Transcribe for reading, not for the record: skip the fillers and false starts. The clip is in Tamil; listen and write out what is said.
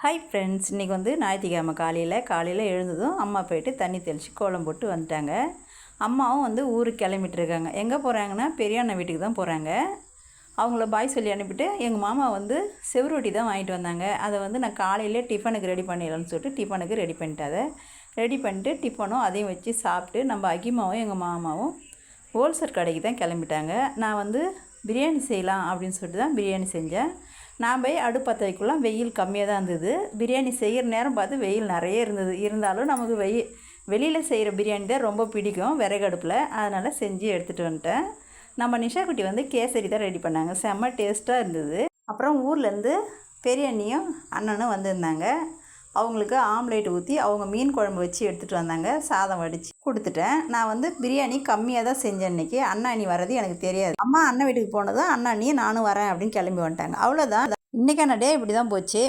ஹாய் ஃப்ரெண்ட்ஸ், இன்றைக்கி ஞாயிற்றுக்கிழமை காலையில் எழுந்ததும் அம்மா போய்ட்டு தண்ணி தெளித்து கோலம் போட்டு வந்துட்டாங்க. அம்மாவும் ஊருக்கு கிளம்பிட்டுருக்காங்க. எங்கே போகிறாங்கன்னா பெரியண்ணன் வீட்டுக்கு தான் போகிறாங்க. அவங்கள பாய் சொல்லி அனுப்பிட்டு எங்கள் மாமா செவ்வரொட்டி தான் வாங்கிட்டு வந்தாங்க. அதை நான் காலையிலே டிஃபனுக்கு ரெடி பண்ணிடலான்னு சொல்லிட்டு டிஃபனுக்கு ரெடி பண்ணிட்டேன். ரெடி பண்ணிட்டு டிஃபனும் அதையும் வச்சு சாப்பிட்டு நம்ம அகிமாவும் எங்கள் மாமாவும் ஹோல்சேல் கடைக்கு தான் கிளம்பிட்டாங்க. நான் பிரியாணி செய்யலாம் அப்படின்னு சொல்லிட்டு தான் பிரியாணி செஞ்சேன். நான் போய் அடுப்பற்ற வைக்கலாம், வெயில் கம்மியாக தான் இருந்தது. பிரியாணி செய்கிற நேரம் பார்த்து வெயில் நிறைய இருந்தது. இருந்தாலும் நமக்கு வெளியில் செய்கிற பிரியாணி தான் ரொம்ப பிடிக்கும் விறகு அடுப்பில். அதனால் செஞ்சு எடுத்துகிட்டு வந்துட்டேன். நம்ம நிஷா குட்டி கேசரி தான் ரெடி பண்ணாங்க. செம்ம டேஸ்ட்டாக இருந்தது. அப்புறம் ஊர்லேருந்து பெரிய அண்ணியும் அண்ணனும் வந்திருந்தாங்க. அவங்களுக்கு ஆம்லேட் ஊற்றி அவங்க மீன் குழம்பு வச்சு எடுத்துகிட்டு வந்தாங்க. சாதம் வடித்து கொடுத்துட்டேன். நான் பிரியாணி கம்மியாக தான் செஞ்சேன் இன்றைக்கி. அண்ணா அண்ணி வர்றது எனக்கு தெரியாது. அம்மா அண்ணன் வீட்டுக்கு போனதும் அண்ணா அண்ணியும் நானும் வரேன் அப்படின்னு கிளம்பி வந்துட்டாங்க. அவ்வளோதான். இன்றைக்கான டே இப்படி தான் போச்சு.